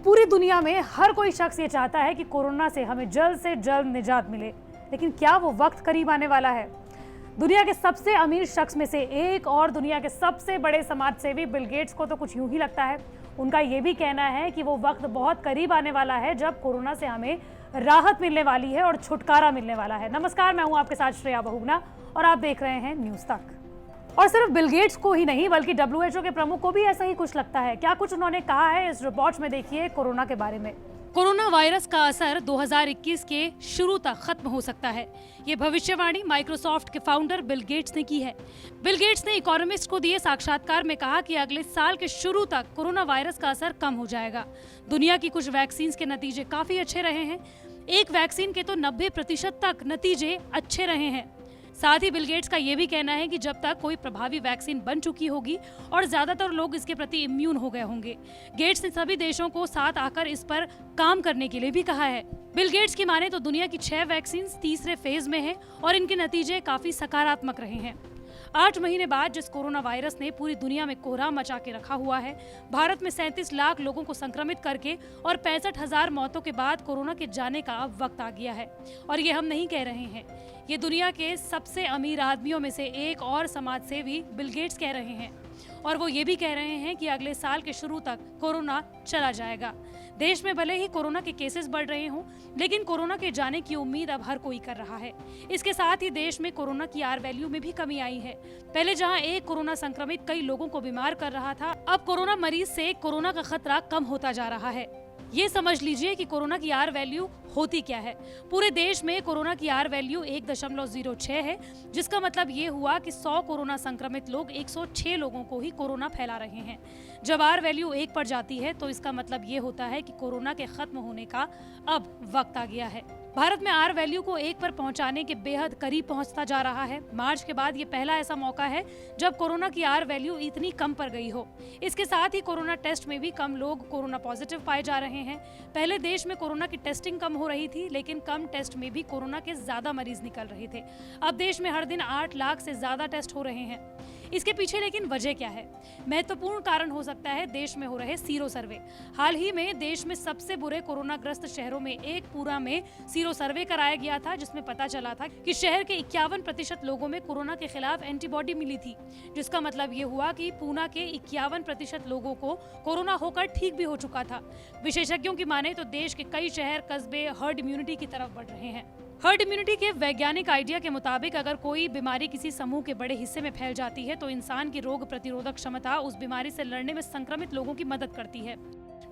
पूरी दुनिया में हर कोई शख्स ये चाहता है कि कोरोना से हमें जल्द से जल्द निजात मिले, लेकिन क्या वो वक्त करीब आने वाला है? दुनिया के सबसे अमीर शख्स में से एक और दुनिया के सबसे बड़े समाजसेवी बिल गेट्स को तो कुछ यूं ही लगता है। उनका ये भी कहना है कि वो वक्त बहुत करीब आने वाला है जब कोरोना से हमें राहत मिलने वाली है और छुटकारा मिलने वाला है। नमस्कार, मैं हूं आपके साथ श्रेया बहुगुणा और आप देख रहे हैं न्यूज़ तक। और सिर्फ बिल गेट्स को ही नहीं बल्कि WHO के प्रमुख को भी ऐसा ही कुछ लगता है। क्या कुछ उन्होंने कहा है इस रिपोर्ट में, देखिए कोरोना के बारे में। कोरोना वायरस का असर 2021 के शुरू तक खत्म हो सकता है, ये भविष्यवाणी माइक्रोसॉफ्ट के फाउंडर बिल गेट्स ने की है। बिल गेट्स ने इकोनॉमिस्ट को दिए साक्षात्कार में कहा कि अगले साल के शुरू तक कोरोना वायरस का असर कम हो जाएगा। दुनिया की कुछ वैक्सीन के नतीजे काफी अच्छे रहे हैं। एक वैक्सीन के तो 90% तक नतीजे अच्छे रहे हैं। साथ ही बिल गेट्स का ये भी कहना है कि जब तक कोई प्रभावी वैक्सीन बन चुकी होगी और ज्यादातर लोग इसके प्रति इम्यून हो गए होंगे, गेट्स ने सभी देशों को साथ आकर इस पर काम करने के लिए भी कहा है। बिल गेट्स की माने तो दुनिया की 6 वैक्सीन तीसरे फेज में हैं और इनके नतीजे काफी सकारात्मक रहे हैं। 8 महीने बाद जिस कोरोना वायरस ने पूरी दुनिया में कोहराम मचा के रखा हुआ है, भारत में 37 लाख लोगों को संक्रमित करके और 65,000 मौतों के बाद कोरोना के जाने का अब वक्त आ गया है। और ये हम नहीं कह रहे हैं, ये दुनिया के सबसे अमीर आदमियों में से एक और समाजसेवी बिल गेट्स कह रहे हैं। और वो ये भी कह रहे हैं कि अगले साल के शुरू तक कोरोना चला जाएगा। देश में भले ही कोरोना के केसेस बढ़ रहे हों, लेकिन कोरोना के जाने की उम्मीद अब हर कोई कर रहा है। इसके साथ ही देश में कोरोना की आर वैल्यू में भी कमी आई है। पहले जहां एक कोरोना संक्रमित कई लोगों को बीमार कर रहा था, अब कोरोना मरीज से कोरोना का खतरा कम होता जा रहा है। ये समझ लीजिए कि कोरोना की आर वैल्यू होती क्या है। पूरे देश में कोरोना की आर वैल्यू 1.06 है, जिसका मतलब ये हुआ कि 100 कोरोना संक्रमित लोग 106 लोगों को ही कोरोना फैला रहे हैं। जब आर वैल्यू 1 पर जाती है तो इसका मतलब ये होता है कि कोरोना के खत्म होने का अब वक्त आ गया है। भारत में आर वैल्यू को 1 पर पहुंचाने के बेहद करीब पहुंचता जा रहा है। मार्च के बाद ये पहला ऐसा मौका है जब कोरोना की आर वैल्यू इतनी कम पर गई हो। इसके साथ ही कोरोना टेस्ट में भी कम लोग कोरोना पॉजिटिव पाए जा रहे हैं। पहले देश में कोरोना की टेस्टिंग कम हो रही थी, लेकिन कम टेस्ट में भी कोरोना के ज्यादा मरीज निकल रहे थे। अब देश में हर दिन 8 लाख से ज्यादा टेस्ट हो रहे हैं। इसके पीछे लेकिन वजह क्या है? महत्वपूर्ण कारण हो सकता है देश में हो रहे सीरो सर्वे। हाल ही में देश में सबसे बुरे कोरोना ग्रस्त शहरों में एक पूरा में सीरो सर्वे कराया गया था, जिसमें पता चला था कि शहर के 51% लोगों में कोरोना के खिलाफ एंटीबॉडी मिली थी, जिसका मतलब ये हुआ कि पूना के 51% लोगों को कोरोना होकर ठीक भी हो चुका था। विशेषज्ञों की माने तो देश के कई शहर कस्बे हर्ड इम्यूनिटी की तरफ बढ़ रहे हैं। हर्ड इम्यूनिटी के वैज्ञानिक आइडिया के मुताबिक अगर कोई बीमारी किसी समूह के बड़े हिस्से में फैल जाती है तो इंसान की रोग प्रतिरोधक क्षमता उस बीमारी से लड़ने में संक्रमित लोगों की मदद करती है।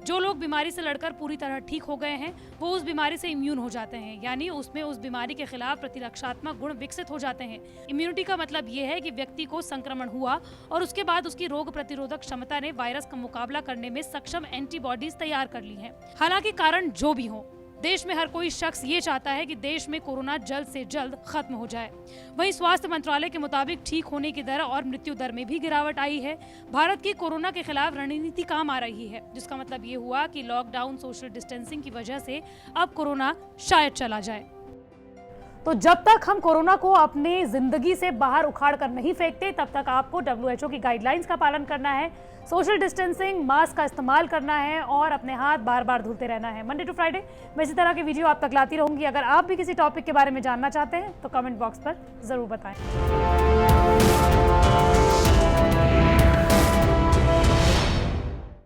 जो लोग बीमारी से लड़कर पूरी तरह ठीक हो गए हैं, वो उस बीमारी से इम्यून हो जाते हैं, यानी उसमें उस बीमारी के खिलाफ प्रतिरक्षात्मक गुण विकसित हो जाते हैं। इम्यूनिटी का मतलब ये है कि व्यक्ति को संक्रमण हुआ और उसके बाद उसकी रोग प्रतिरोधक क्षमता ने वायरस का मुकाबला करने में सक्षम एंटीबॉडीज तैयार कर ली हैं। हालांकि कारण जो भी हो, देश में हर कोई शख्स ये चाहता है कि देश में कोरोना जल्द से जल्द खत्म हो जाए। वहीं स्वास्थ्य मंत्रालय के मुताबिक ठीक होने की दर और मृत्यु दर में भी गिरावट आई है। भारत की कोरोना के खिलाफ रणनीति काम आ रही है, जिसका मतलब ये हुआ कि लॉकडाउन, सोशल डिस्टेंसिंग की वजह से अब कोरोना शायद चला जाए। तो जब तक हम कोरोना को अपनी जिंदगी से बाहर उखाड़ कर नहीं फेंकते, तब तक आपको WHO की गाइडलाइंस का पालन करना है, सोशल डिस्टेंसिंग, मास्क का इस्तेमाल करना है और अपने हाथ बार बार धुलते रहना है। मंडे टू फ्राइडे मैं इसी तरह के वीडियो आप तक लाती रहूंगी। अगर आप भी किसी टॉपिक के बारे में जानना चाहते हैं तो कमेंट बॉक्स पर जरूर बताएं।